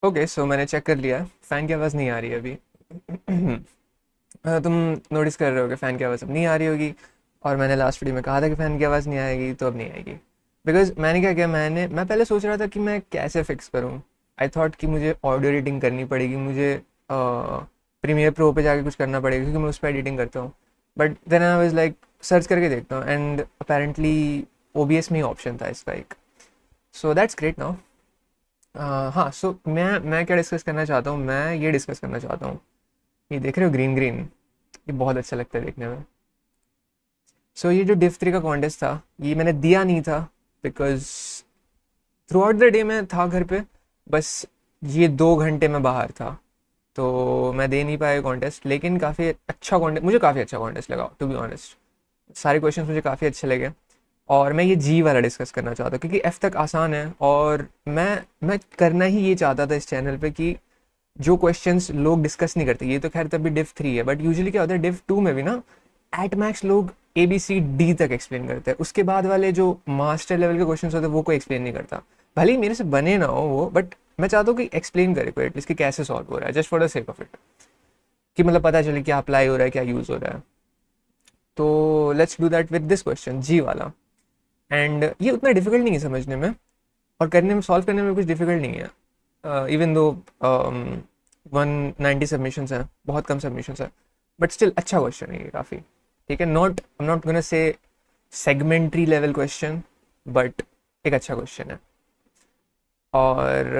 Okay, सो मैंने check कर लिया, फ़ैन की आवाज़ नहीं आ रही है अभी। तुम नोटिस कर रहे हो कि फ़ैन की आवाज़ अब नहीं आ रही होगी। और मैंने लास्ट वीडियो में कहा था कि फ़ैन की आवाज़ नहीं आएगी, तो अब नहीं आएगी। बिकॉज मैंने क्या किया, मैं पहले सोच रहा था कि मैं कैसे फ़िक्स करूँ। आई थॉट कि मुझे ऑडियो एडिटिंग करनी पड़ेगी, मुझे प्रीमियर प्रो पे जाके कुछ करना पड़ेगा क्योंकि मैं उस पर एडिटिंग करता हूँ। But then I was like search करके देखता हूँ, एंड अपेरेंटली OBS में ही ऑप्शन था इसका एक। So that's great now. हाँ, सो मैं क्या डिस्कस करना चाहता हूँ, मैं ये डिस्कस करना चाहता हूँ। ये देख रहे हो ग्रीन ग्रीन, ये बहुत अच्छा लगता है देखने में। सो ये जो डिव 3 का कॉन्टेस्ट था, ये मैंने दिया नहीं था because through out the day मैं था घर पे। बस ये 2 घंटे में बाहर था, तो मैं दे नहीं पाया कॉन्टेस्ट। लेकिन काफ़ी अच्छा कॉन्टेस्ट, मुझे काफ़ी अच्छा कॉन्टेस्ट लगा टू बी ऑनेस्ट। सारे क्वेश्चंस मुझे काफ़ी अच्छे लगे। और मैं ये जी वाला डिस्कस करना चाहता हूँ क्योंकि एफ तक आसान है, और मैं करना ही ये चाहता था इस चैनल पे कि जो क्वेश्चंस लोग डिस्कस नहीं करते, ये तो खैर तभी डिव 3 है, बट यूजुअली क्या होता है डिव 2 में भी ना, एट मैक्स लोग ABCD तक एक्सप्लेन करते हैं। उसके बाद वाले जो मास्टर लेवल के क्वेश्चंस होते हैं वो कोई एक्सप्लेन नहीं करता। भले ही मेरे से बने ना हो वो, बट मैं चाहता हूँ कि एक्सप्लेन करे कोई एटलीस्ट कि कैसे सॉल्व हो रहा है, just for the sake of it, कि मतलब पता चले क्या अप्लाई हो रहा है, क्या यूज़ हो रहा है। तो let's do that with this question G वाला। एंड ये उतना डिफिकल्ट नहीं है समझने में, और करने में, सॉल्व करने में कुछ डिफिकल्ट नहीं है। इवन दो 190 सबमिशंस हैं, बहुत कम सबमिशंस हैं, बट स्टिल अच्छा क्वेश्चन है ये काफ़ी। ठीक है, not I am not gonna say segment tree level question, but एक अच्छा क्वेश्चन है। और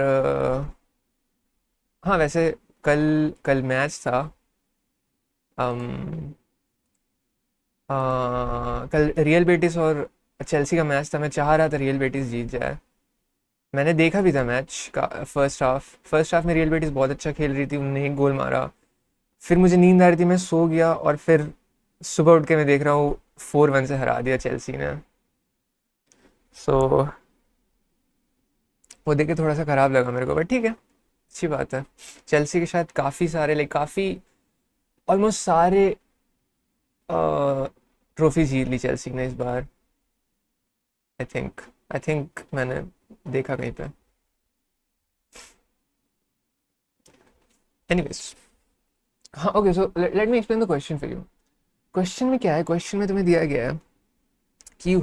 हाँ, वैसे कल कल मैच था। um, कल रियल बेटिस और चेल्सी का मैच था। मैं चाह रहा था रियल बेटिस जीत जाए। मैंने देखा भी था मैच का फर्स्ट हाफ में रियल बेटिस बहुत अच्छा खेल रही थी, उन्होंने एक गोल मारा। फिर मुझे नींद आ रही थी, मैं सो गया, और फिर सुबह उठ के मैं देख रहा हूँ 4-1 से हरा दिया चेल्सी ने। सो वो देख के थोड़ा सा ख़राब लगा मेरे को, बट ठीक है, अच्छी बात है। चेल्सी के शायद काफ़ी सारे, लाइक काफ़ी ऑलमोस्ट सारे ट्रॉफी जीत ली चेल्सी ने इस बार। आई थिंक मैंने देखा कहीं पे। एनीवेज, हाँ, okay, so let me explain the question for you. Question में क्या है, क्वेश्चन में तुम्हें दिया गया है कि यू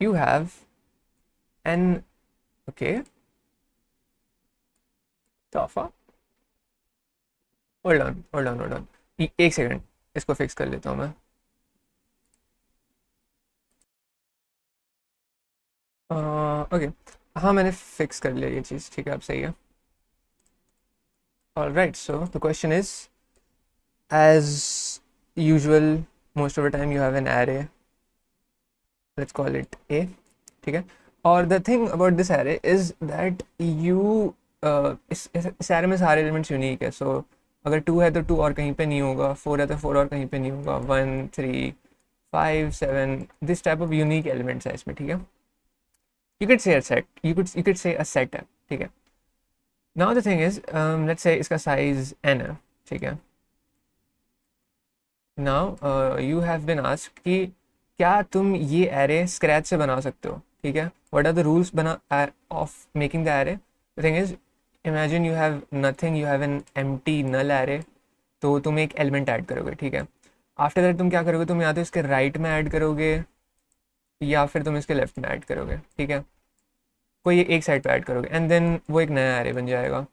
हैव एन, ओके, तोहफा, होल्ड ऑन, एक सेकंड, इसको फिक्स कर लेता हूँ मैं। ओके, हाँ, मैंने फिक्स कर लिया ये चीज़, ठीक है, अब सही है। Alright, so the question is as usual, most of the time you have an array, let's call it A, ठीक है। और the thing about this array is that you, इस एरे में सारे एलिमेंट्स यूनिक है। सो अगर 2 है तो 2 और कहीं पे नहीं होगा, 4 है तो 4 और कहीं पे नहीं होगा, 1, 3, 5, 7, this type of unique elements है इसमें, ठीक है। यू कैड से अ सेट, यू कैड से अ सेट है, ठीक है। Now the thing is, let's say इसका साइज n है, ठीक है। Now you have been asked कि क्या तुम ये एरे स्क्रैच से बना सकते हो, ठीक है। व्हाट आर द रूल्स बना of making the array. The thing is, imagine you have nothing, you have an empty null array. तो तुम एक एलिमेंट ऐड करोगे, ठीक है। आफ्टर दैट तुम क्या करोगे, तुम या तो इसके राइट में ऐड करोगे, या फिर तुम इसके लेफ्ट में ऐड करोगे, ठीक है। कोई एक साइड पे ऐड करोगे, एंड देन वो एक नया एरे बन जाएगा।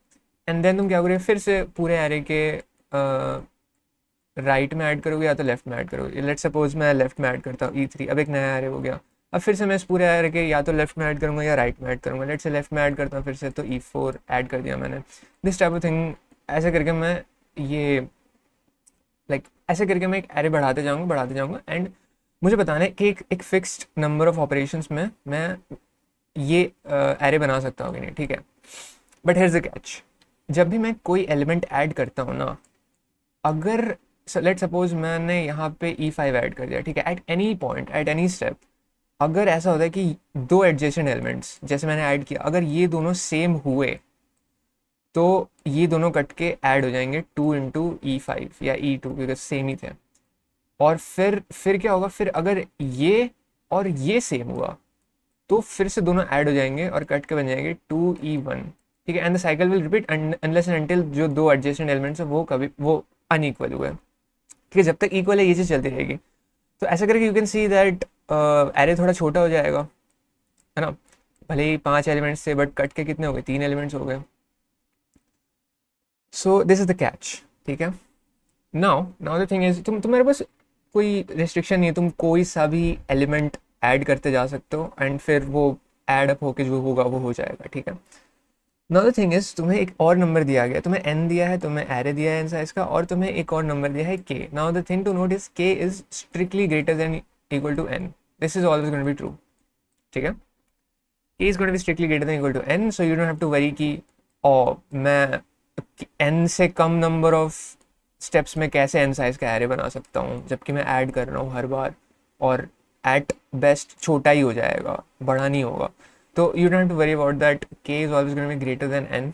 एंड देन तुम क्या करोगे, फिर से पूरे एरे के राइट में ऐड करोगे या तो लेफ्ट में ऐड करोगे। लेट्स सपोज मैं लेफ्ट में ऐड करता हूँ E3, अब एक नया एरे हो गया। अब फिर से मैं इस पूरे एरे के या तो लेफ्ट में ऐड करूँगा या राइट में ऐड करूँगा। लेट्स से लेफ्ट में ऐड करता हूँ फिर से, तो E4 ऐड कर दिया मैंने। दिस टाइप ऑफ थिंग, ऐसे करके मैं ये, ऐसे करके मैं एक एरे बढ़ाते जाऊँगा, एंड मुझे बताना है कि एक फिक्स्ड नंबर ऑफ ऑपरेशंस में मैं ये एरे बना सकता हूँ कि नहीं, ठीक है। But here is the catch, जब भी मैं कोई एलिमेंट ऐड करता हूँ ना, अगर लेट सपोज मैंने यहाँ पे E5 ऐड कर दिया, ठीक है, at any point, at any step, अगर ऐसा होता है कि दो एडजेसेंट एलिमेंट्स जैसे मैंने ऐड किया, अगर ये दोनों सेम हुए, तो ये दोनों कट के ऐड हो जाएंगे 2 × E5 या E2, क्योंकि सेम ही थे। और फिर क्या होगा, फिर अगर ये और ये सेम हुआ, तो फिर से दोनों ऐड हो जाएंगे और कट के बन जाएंगे 2e1, ठीक है। And the cycle will repeat unless and until जो दो एडजेसेंट एलिमेंट्स है वो अनइक्वल हुए, ठीक है। जब तक इक्वल है ये चीज़ चलती रहेगी। तो ऐसा करके you can see that array थोड़ा छोटा हो जाएगा, है ना। भले ही 5 एलिमेंट्स थे बट कट के कितने हो गए, 3 एलिमेंट्स हो गए। So this is the catch, ठीक है। नाउ द थिंग इज तुम्हारे पास कोई रिस्ट्रिक्शन नहीं है, तुम कोई सा भी एलिमेंट ऐड करते जा सकते हो एंड फिर वो ऐड अप होके जो होगा वो हो जाएगा, ठीक है। नाउ द थिंग इज तुम्हें एक और नंबर दिया गया, तुम्हें n दिया है, तुम्हें एरे दिया है n साइज का, और तुम्हें एक और नंबर दिया है k। Now the thing to note is k is strictly greater than equal to n। This is always going to be true, ठीक है। k is going to be strictly greater than equal to n, so you don't have to worry कि मैं n से कम number of steps में कैसे n size का array बना सकता हूँ जबकि मैं ऐड कर रहा हूँ हर बार, और एट बेस्ट छोटा ही हो जाएगा, बड़ा नहीं होगा। तो you don't have to worry about that. K is always going to be greater than n.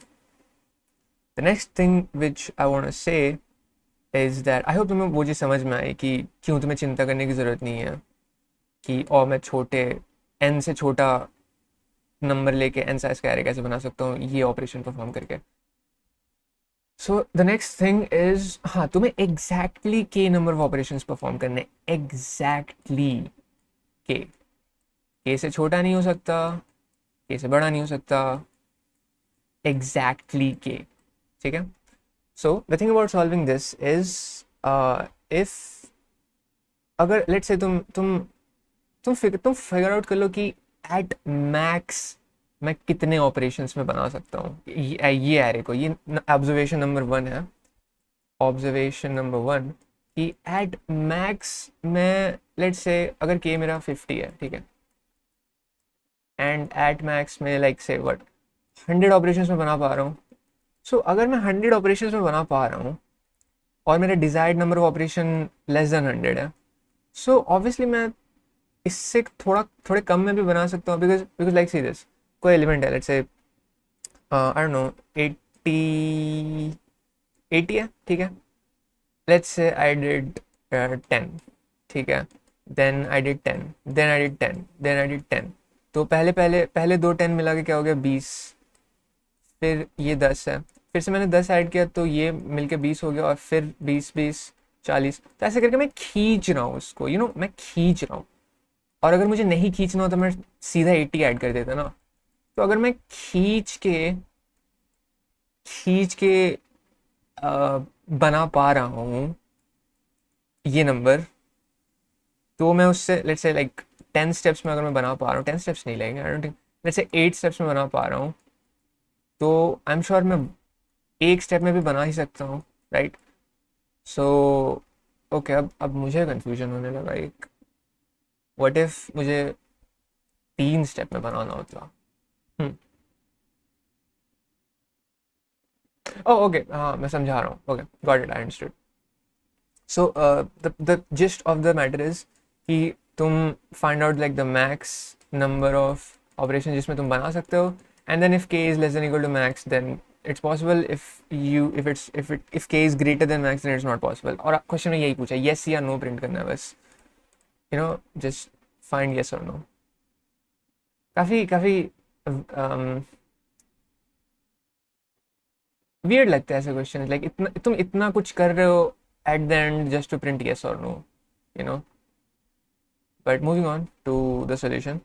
The next thing which I want to say is that I hope तुम्हें वो चीज़ समझ में आई कि क्यों तुम्हें चिंता करने की ज़रूरत नहीं है कि मैं छोटे n से छोटा नंबर लेके n साइज का एरे कैसे बना सकता हूँ ये ऑपरेशन परफॉर्म करके। So the next thing is, हाँ तुम्हें exactly k number of operation perform करने, एग्जैक्टली k से छोटा नहीं हो सकता, k से बड़ा नहीं हो सकता, एग्जैक्टली k, ठीक है। सो the thing about solving this is, if अगर लेट्स से तुम फिगर आउट कर लो कि एट मैक्स मैं कितने ऑपरेशंस में बना सकता हूँ ये एरे को। ये ऑब्जर्वेशन नंबर 1 है, ऑब्जर्वेशन नंबर 1 कि एट मैक्स मैं लेट्स से अगर k मेरा 50 है, ठीक है, एंड एट मैक्स में लाइक से 100 ऑपरेशंस में बना पा रहा हूँ। सो अगर मैं 100 ऑपरेशंस में बना पा रहा हूँ और मेरा desired number of operation less than 100 है, सो ऑब्वियसली मैं इससे थोड़े कम में भी बना सकता हूँ, बिकॉज लाइक सी दिस, कोई एलिमेंट है लेट्स से आई डोंट नो 80 है, ठीक है। लेट्स से आई डिड 10, ठीक है, then I did 10, then I did 10, then I did 10। तो पहले दो 10 मिला के क्या हो गया 20, फिर ये 10 है, फिर से मैंने 10 ऐड किया तो ये मिलके 20 हो गया, और फिर 20 40। तो ऐसे करके मैं खींच रहा हूँ उसको, मैं खींच रहा हूँ। और अगर मुझे नहीं खींचना हो तो मैं सीधा 80 ऐड कर देता ना। तो अगर मैं खींच के बना पा रहा हूँ ये नंबर, तो मैं उससे लेट्स से लाइक 10 स्टेप्स में अगर मैं बना पा रहा हूँ, 10 स्टेप्स नहीं लगेंगे, I don't think, let's say 8 steps में बना पा रहा हूँ, तो आई एम श्योर मैं एक स्टेप में भी बना ही सकता हूँ, राइट। सो ओके, अब मुझे कंफ्यूजन होने लगा एक, व्हाट इफ मुझे 3 स्टेप में बनाना होता। ओके, हाँ मैं समझा रहा हूँ, okay got it, I understood. So the gist of the matter is कि तुम find out like the max number of operation जिसमें तुम बना सकते हो, and then if k is less than equal to max then it's possible, if k is greater than max then it's not possible. और question में यही पूछा, yes या नो प्रिंट करना है बस, जस्ट फाइंड येस और नो। काफ़ी वियर्ड लगता है ऐसे क्वेश्चन, लाइक तुम इतना कुछ कर रहे हो at the end just to print yes और no, you know. But moving on to the solution,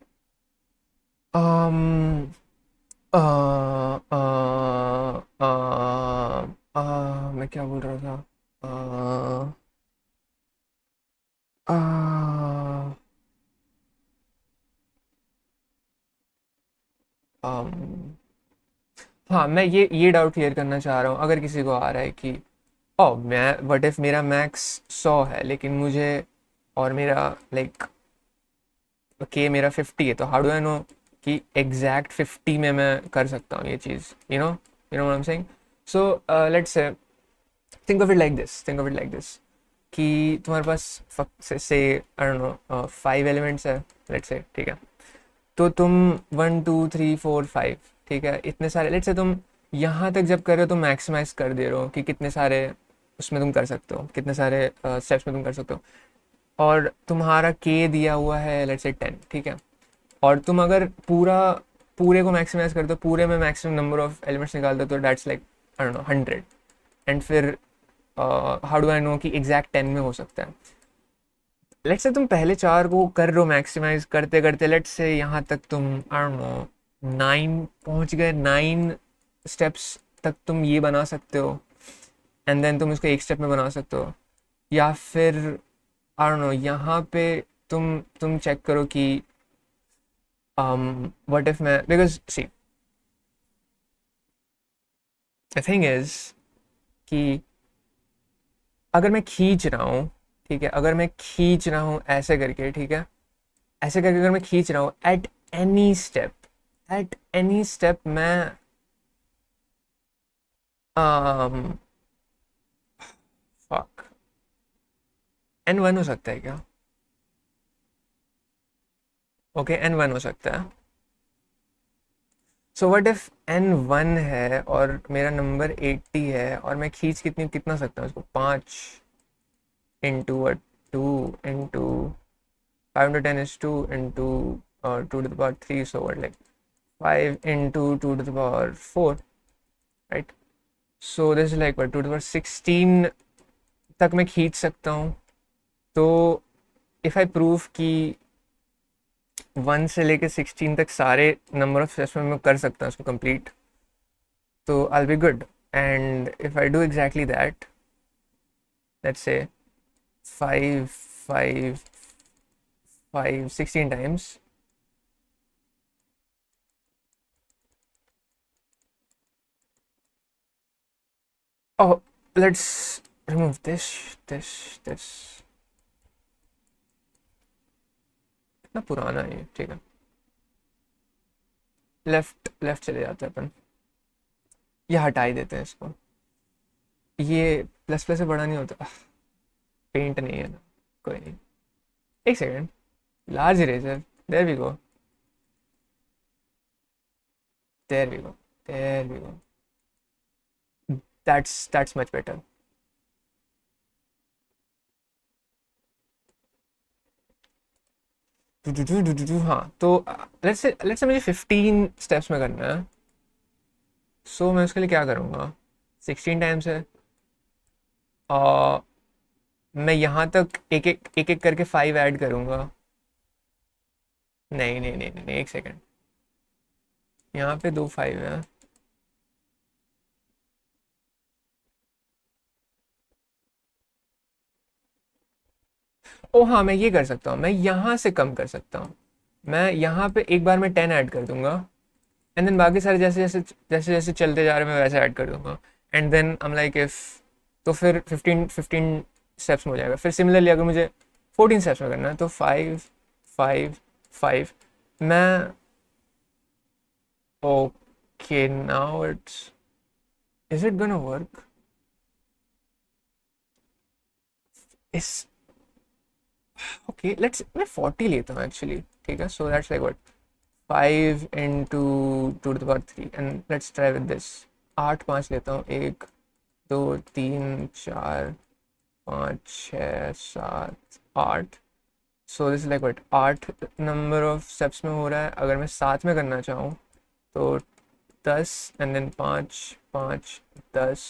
मैं क्या बोल रहा था, हाँ मैं ये डाउट क्लियर करना चाह रहा हूँ, अगर किसी को आ रहा है कि मैं व्हाट इफ मेरा मैक्स 100 है लेकिन मुझे, और मेरा लाइक के मेरा 50 है, तो हाउ डू आई नो कि एग्जैक्ट 50 में मैं कर सकता हूँ ये चीज़, you know what I am saying. So let's say think of it like this कि तुम्हारे पास से आई डोंट नो 5 एलिमेंट्स है लेट्स से, ठीक है। तो तुम 1 2 3 4 5, ठीक है, इतने सारे लेट्स से तुम यहाँ तक जब कर रहे हो तो मैक्सिमाइज कर दे रहे हो कि कितने सारे उसमें तुम कर सकते हो, कितने सारे स्टेप्स में तुम कर सकते हो, और तुम्हारा के दिया हुआ है लेट्स से 10, ठीक है। और तुम अगर पूरे को मैक्सिमाइज कर दो, पूरे में मैक्सिमम नंबर ऑफ एलिमेंट्स निकाल दो, तो that's like I don't no 100। And फिर हाउ डू आई नो कि एग्जैक्ट 10 में हो सकता है। लेट्स से तुम पहले 4 को कर रहे हो मैक्सिमाइज करते करते, लेट्स से यहाँ तक तुम आई डोंट नो 9 पहुँच गए, 9 स्टेप्स तक तुम ये बना सकते हो, एंड देन तुम इसको एक स्टेप में बना सकते हो। या फिर आई डोंट नो यहाँ पे तुम चेक करो कि व्हाट इफ मैं, because see the thing is कि अगर मैं खींच रहा हूँ, ठीक है, अगर मैं खींच रहा हूँ ऐसे करके, ठीक है, ऐसे करके अगर मैं खींच रहा हूँ एट एनी स्टेप मैं फक N1 हो सकता है क्या? ओके N1 हो सकता है। सो व्हाट इफ N1 है और मेरा नंबर 80 है, और मैं खींच कितना सकता हूँ उसको, 5 into 2 into 5 into 10 is 2 into 2 to the power 3, so what, like 5 into 2 to the power 4, right? So this is like what, 2 to the power 16 तक मैं खींच सकता हूँ। तो इफ़ आई प्रूव कि 1 से लेके 16 तक सारे नंबर ऑफ स्टेप्स में मैं कर सकता हूँ उसको कंप्लीट, तो I will be good. And if I do exactly that, let's say 5 5 5 16 times, oh, let's remove this कितना पुराना है ये, ठीक है, लेफ्ट लेफ्ट चले जाते हैं अपन, ये हटा ही देते हैं इसको, ये प्लस प्लस से बड़ा नहीं होता, पेंट नहीं है ना, कोई नहीं, एक second, large eraser, there we go, there we go, there we go, that's much better. हाँ तो लेट्स से मुझे 15 स्टेप्स में करना है, सो मैं उसके लिए क्या करूँगा, 16 टाइम्स है, और मैं यहाँ तक एक एक करके 5 ऐड करूँगा, नहीं नहीं नहीं नहीं, एक सेकेंड, यहाँ पे 2 5 है, ओ हाँ मैं ये कर सकता हूँ, मैं यहाँ से कम कर सकता हूँ, मैं यहाँ पे एक बार में 10 ऐड कर दूंगा, एंड देन बाकी सारे जैसे चलते जा रहे हैं मैं वैसे ऐड कर दूंगा, and then I am like if, तो फिर 15 स्टेप्स में हो जाएगा। फिर सिमिलरली अगर मुझे 14 स्टेप्स में करना है, तो 5 5 5 मैं, okay now it's, is it gonna work, इस, ओके लेट्स, मैं 40 लेता हूँ एक्चुअली, ठीक है, so that's like what, 5 into 2 to the power 3, and let's try with this, 8 5 लेता हूँ, 1 2 3 4 5 6 7 8, so this like what, 8 number of steps में हो रहा है। अगर मैं 7 में करना चाहूँ तो 10 एंड देन 5 5 10,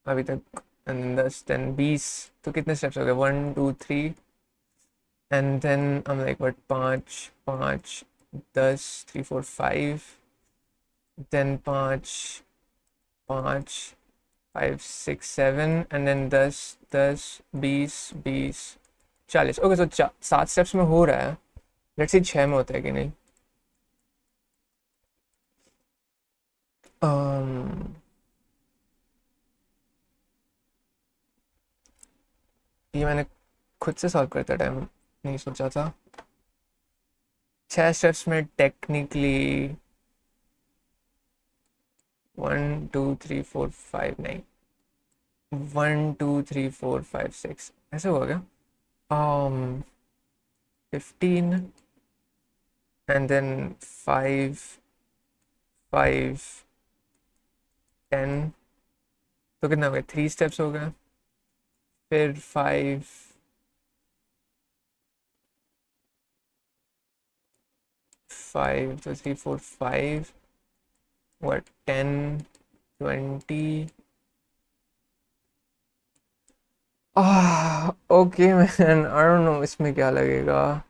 अभी तक, एंड देन 10 10 20, तो कितने स्टेप्स हो गए, 1 2 3, and then I'm like what, 5 5 10 3 4 5, then 5 5 5 6 7, and then 10 10 20 20 40, okay so 7 steps में हो रहा है, लेट्स सी 6 में होता है कि नहीं। um, ये मैंने खुद से सॉल्व करते टाइम नहीं सोचा था, 6 स्टेप्स में टेक्निकली 1 2 3 4 5 नहीं, 1 2 3 4 5 6 ऐसे हो गया, 15 and then 5 5 10, तो कितना हो गया, 3 स्टेप्स हो गए, फिर 5 5, so 3, 4, 5, what, 10, 20. Okay man, I don't know इसमें क्या लगेगा.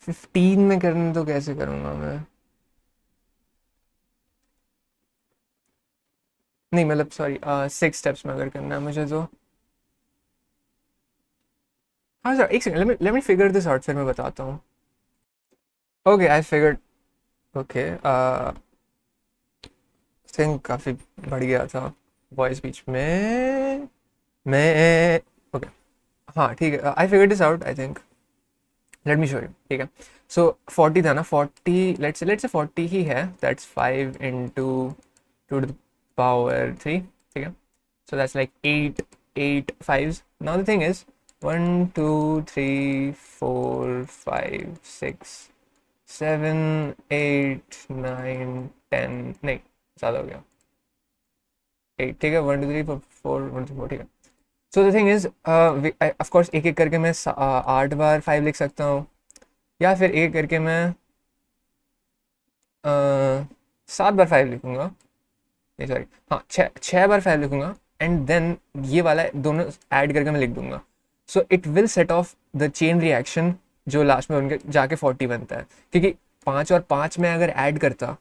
15 में करने तो कैसे करूँगा मैं. नहीं मतलब सॉरी 6 स्टेप्स में अगर करना है मुझे तो. हाँ सर एक second, let me figure this out, फिर मैं बताता हूँ. Okay I figured. Okay think काफ़ी बढ़ गया था वॉइस बीच में. मैं ओके हाँ ठीक है, I figured this out I think. Let me show you. ठीक है, सो 40 था ना, 40 लेट्स से 40 ही है. That's 5 into 2 to the power 3. ठीक है, so that's like 8 5s. Now the thing is 1 2 3 4 5 6 7 8 9 10. नहीं ज़्यादा हो गया. 8 ठीक है, 1 2 3 4 1 2 4 ठीक है. सो the thing is of course एक एक करके मैं 8 बार 5 लिख सकता हूँ, या फिर एक करके मैं 7 बार 5 लिखूंगा. नहीं सॉरी, हाँ 6 बार 5 लिखूंगा एंड देन ये वाला दोनों ऐड करके मैं लिख दूंगा. So it will set of the chain reaction जो लास्ट में उनके जाके 40 बनता है. क्योंकि 5 और 5 में अगर ऐड करता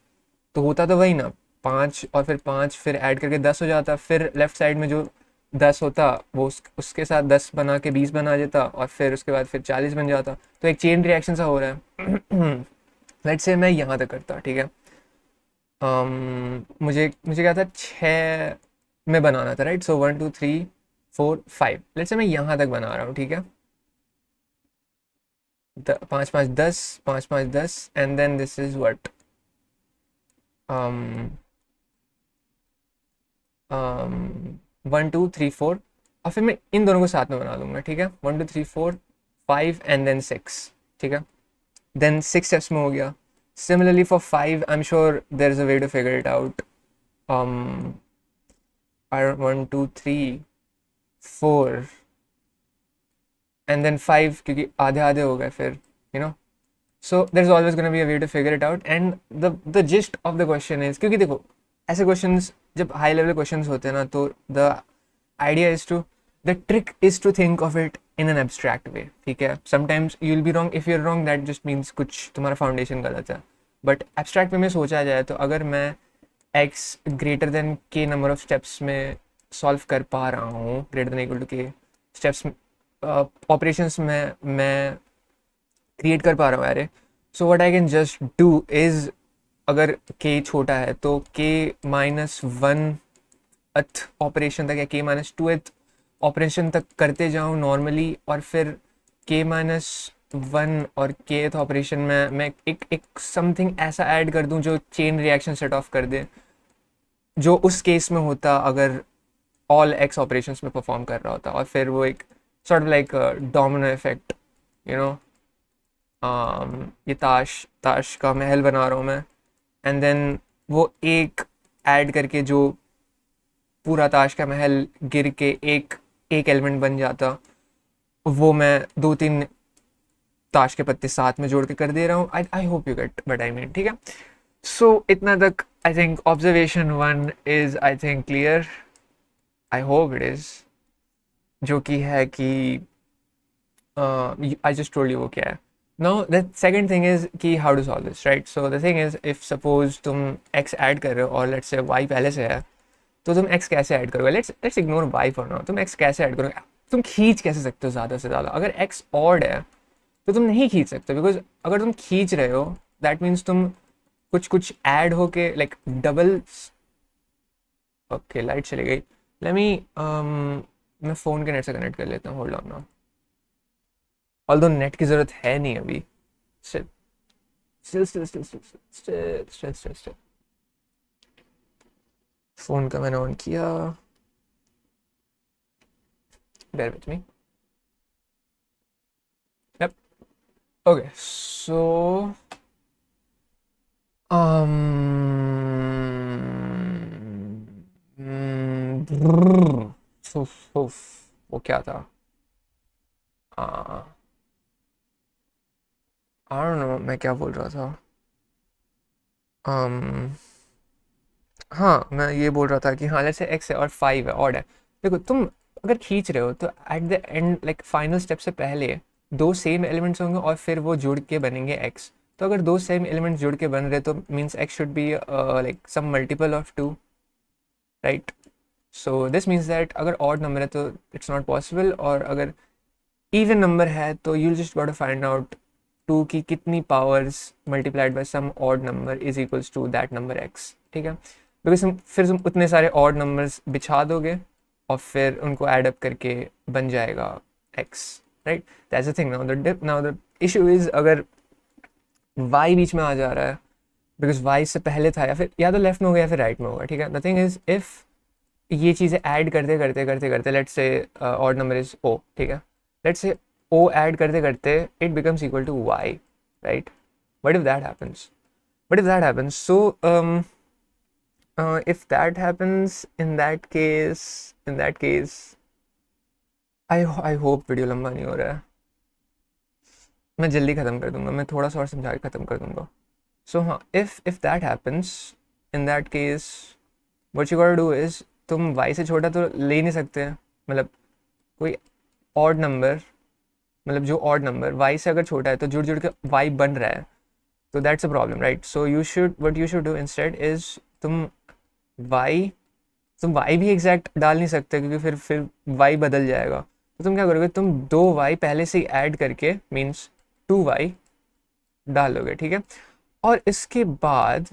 तो होता तो वही ना, 5 और फिर 5 फिर ऐड करके 10 हो जाता. फिर लेफ्ट साइड में जो 10 होता वो उसके साथ 10 बना के 20 बना देता, और फिर उसके बाद फिर 40 बन जाता. तो एक चेन रिएक्शन सा हो रहा है. लेट्स से मैं यहाँ तक करता. ठीक है, मुझे मुझे क्या था, 6 में बनाना था राइट. सो 1 2 3 4 5. लेट्स से मैं यहाँ तक बना रहा हूँ. ठीक है, 5 5 10, 5 5 10 and then this is what 1 2 3 4, और फिर मैं इन दोनों को साथ में बना दूंगा. ठीक है, 1 2 3 4 5 एंड देन 6. ठीक है, देन 6 स्टेप्स में हो गया. Similarly for 5, I'm sure there's a way to figure it out. I don't 1 2 3 4 and then 5 क्योंकि आधे आधे हो गए फिर, you know. So there's always going to be a way to figure it out. And the gist of the question is, क्योंकि देखो ऐसे questions जब high level questions होते हैं ना, तो the idea is to, the trick is to think of it in an abstract way. ठीक है, sometimes you'll be wrong. If you're wrong that just means कुछ तुम्हारा foundation गलत है. बट एब्स्ट्रैक्ट वे में सोचा जाए तो अगर मैं x greater than k number of steps में सॉल्व कर पा रहा हूँ, greater than equal to k steps operations में मैं क्रिएट कर पा रहा हूँ. अरे so what I can just do is, अगर k छोटा है तो k -1th ऑपरेशन तक या k -2th ऑपरेशन तक करते जाऊँ नॉर्मली, और फिर k -1 और kth ऑपरेशन में मैं एक समथिंग ऐसा ऐड कर दूं जो चेन रिएक्शन सेट ऑफ कर दे, जो उस केस में होता अगर ऑल एक्स ऑपरेशंस में परफॉर्म कर रहा होता. और फिर वो एक sort of like domino effect, you know. ये ताश का महल बना रहा हूँ मैं, एंड देन वो एक ऐड करके जो पूरा ताश का महल गिर के एक एलिमेंट बन जाता, वो मैं 2 3 ताश के पत्ते साथ में जोड़ के कर दे रहा हूँ. I hope you get what I mean. ठीक है, सो इतना तक I think observation 1 is I think clear. I hope it is, जो कि है कि आई जस्ट टोल्ड यू वो क्या है. Now the second thing is कि how to solve this right. So the thing is, if suppose तुम x add कर रहे हो और लेट्स से y पहले से है, तो तुम x कैसे ऐड करोगे. Let's ignore y for now. तुम x कैसे ऐड करोगे, तुम खींच कैसे सकते हो ज़्यादा से ज़्यादा. अगर x ऑड है तो तुम नहीं खींच सकते, बिकॉज अगर तुम खींच रहे हो दैट मीन्स तुम कुछ ऐड होके लाइक डबल. ओके लाइट चली गई. लेट मी मैं फ़ोन के नेट से कनेक्ट कर लेता हूँ. Hold on now. Although net की ज़रूरत है नहीं अभी. स्टिल फ़ोन का मैंने ऑन किया. Bear with me. Okay, so वो क्या था. आई डोंट नो मैं क्या बोल रहा था। um, हाँ मैं ये बोल रहा था कि हाँ लेट्स से एक्स है और 5 है ऑड है। देखो तुम अगर खींच रहे हो तो eight the and like final step से पहले दो सेम एलिमेंट्स होंगे और फिर वो जुड़ के बनेंगे एक्स। तो अगर दो सेम एलिमेंट्स जुड़ के बन रहे तो means X should be like some multiple of 2, right. So this means that अगर ऑड नंबर है तो इट्स नॉट पॉसिबल, और अगर इवन नंबर है तो you just got to find out 2 की कितनी powers multiplied by some odd number is equals to that number X, ठीक है। बिकॉज फिर तुम उतने सारे ऑड नंबर्स बिछा दोगे और फिर उनको एड अप करके बन जाएगा x, right. That's the thing. Now the issue is अगर y बीच में आ जा रहा है, बिकॉज y इससे पहले था या तो लेफ्ट में होगा या फिर राइट में होगा, ठीक है। द थिंग इज इफ ये चीज़ें ऐड करते करते करते करते let's say odd number is o, ठीक है। लेट्स से o ऐड करते करते it becomes equal to y, right. What if that happens? What if that happens? सो if that happens, in that case I hope video लंबा नहीं हो रहा है, मैं जल्दी ख़त्म कर दूंगा, मैं थोड़ा सा और समझा के ख़त्म कर दूंगा। सो हाँ, if that happens, in that case what you gotta do is तुम y से छोटा तो ले नहीं सकते, मतलब कोई ऑड नंबर, मतलब जो ऑड नंबर y से अगर छोटा है तो जुड़ जुड़ के y बन रहा है, तो that's a problem, right. So what you should do instead is तुम y भी एग्जैक्ट डाल नहीं सकते क्योंकि फिर y बदल जाएगा। तो तुम क्या करोगे, तुम 2y पहले से ही ऐड करके मीन्स 2y डालोगे, ठीक है। और इसके बाद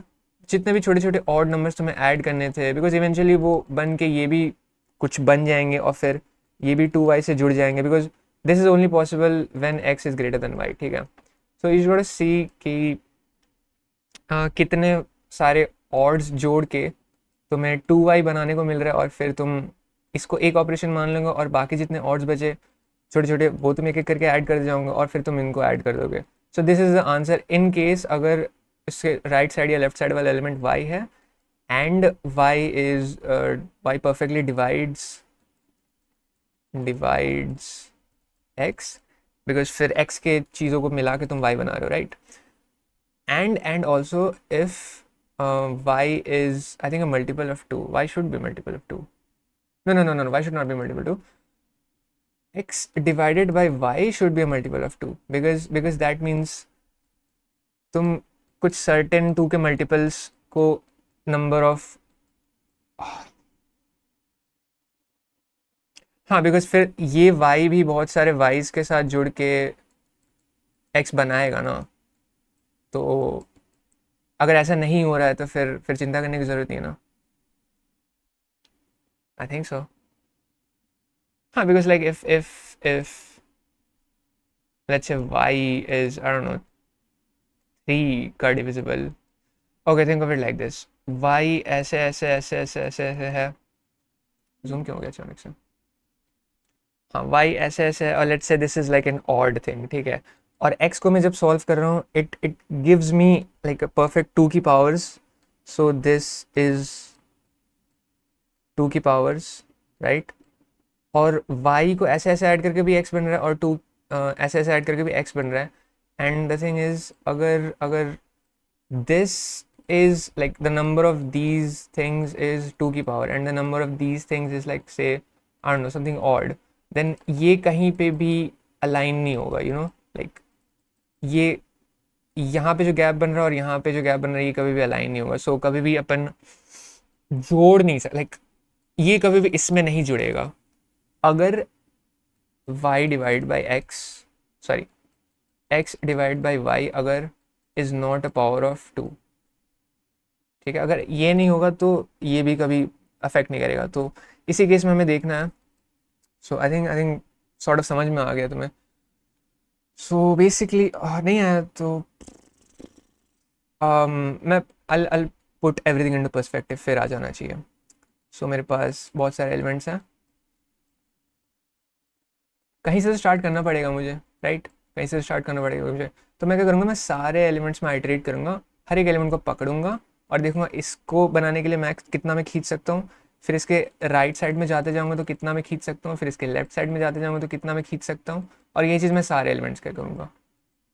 जितने भी छोटे छोटे ऑड नंबर्स तुम्हें ऐड करने थे, बिकॉज इवेंचुअली वो बन के ये भी कुछ बन जाएंगे और फिर ये भी 2y से जुड़ जाएंगे, because this is only possible when x is greater then y, ठीक है। सो यू शुड सी कि कितने सारे ऑड्स जोड़ के तुम्हें 2y बनाने को मिल रहा है, और फिर तुम इसको एक ऑपरेशन मान लोगे और बाकी जितने ऑड्स बचे छोटे छोटे वो तुम एक एक करके ऐड कर जाओगे और फिर तुम इनको ऐड कर दोगे। So this is the answer in case अगर इसके राइट साइड या लेफ्ट साइड वाला एलिमेंट y है and y perfectly divides x, because फिर x के चीज़ों को मिला के तुम y बना रहे हो, right. And also if y is I think a multiple of 2, y should be multiple of 2, no, y should not be multiple 2, x divided by y should be a multiple of 2, because that means तुम कुछ certain 2 के multiples को number of हाँ, because फिर ये y भी बहुत सारे y's के साथ जुड़ के x बनाएगा ना, तो अगर ऐसा नहीं हो रहा है तो फिर चिंता करने की ज़रूरत नहीं है ना। आई थिंक सो, हाँ, because like if let's say y is I don't know 3 का divisible, okay think of it like this, y ऐसे ऐसे ऐसे ऐसे ऐसे ऐसे है, जूम क्यों हो गया अचानक से, हाँ y ऐसे ऐसे है, और let's say this is like an odd thing, ठीक है। और x को मैं जब सॉल्व कर रहा हूँ it gives me like a perfect 2 की पावर्स, सो दिस इज 2 की पावर्स, राइट। और y को ऐसे ऐसे ऐड करके भी x बन रहा है और 2 ऐसे ऐसे ऐड करके भी x बन रहा है। एंड द थिंग इज अगर this is like the number of these things is 2 की power and the number of these things is like say I don't know something odd, then ये कहीं पे भी अलाइन नहीं होगा, यू नो, लाइक ये यहाँ पे जो गैप बन रहा है और यहाँ पे जो गैप बन रहा है ये कभी भी अलाइन नहीं होगा। सो कभी भी अपन जोड़ नहीं सकते, लाइक ये कभी भी इसमें नहीं जुड़ेगा अगर y divide by x, sorry x divide by y अगर is not a power of 2, ठीक है। अगर ये नहीं होगा तो ये भी कभी अफेक्ट नहीं करेगा, तो इसी केस में हमें देखना है। सो आई थिंक सॉर्ट ऑफ समझ में आ गया तुम्हें। सो बेसिकली नहीं आया तो मैं I'll put everything into perspective, फिर आ जाना चाहिए। सो मेरे पास बहुत सारे एलिमेंट्स हैं, कहीं से तो स्टार्ट करना पड़ेगा मुझे, राइट, कहीं से स्टार्ट करना पड़ेगा मुझे। तो मैं क्या करूँगा, मैं सारे एलिमेंट्स में आइटरेट करूँगा, हर एक एलिमेंट को पकड़ूंगा और देखूंगा इसको बनाने के लिए मैं कितना मैं खींच सकता हूँ, फिर इसके राइट साइड में जाते जाऊँगा तो कितना मैं खींच सकता हूँ, फिर इसके लेफ्ट साइड में जाते जाऊँगा तो कितना मैं खींच सकता हूँ, और ये चीज़ मैं सारे एलिमेंट्स का करूँगा।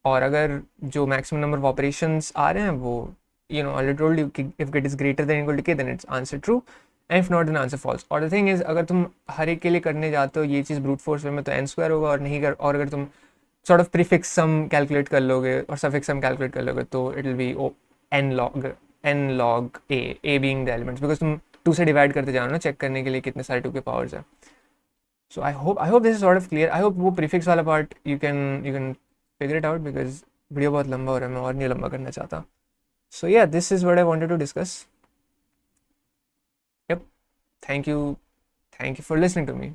और अगर जो मैक्सिमम नंबर ऑफ ऑपरेशंस आ रहे हैं वो ऑलरेडी टोल्ड यू कि if get is greater than equal to K then it's answer true, and if not then answer false. और द थिंग इज, अगर तुम हर एक के लिए करने जाते हो ये चीज़ ब्रूट फोर्स वे में तो एन स्क्वायर होगा, और नहीं कर, और अगर तुम sort of prefix sum calculate कर लोगे और सफिक्स सम कैलकुलेट कर लोगे तो it will be n log a being the elements, because तुम 2 से डिवाइड करते जाओ ना चेक करने के लिए कितने सारे 2 के पावर्स है। So I hope this is sort of clear. I hope वो prefix वाला part you can figure it out, because video बहुत लंबा हो रहा है, मैं और नहीं लंबा करना चाहता. So yeah, this is what I wanted to discuss. Yep. Thank you for listening to me.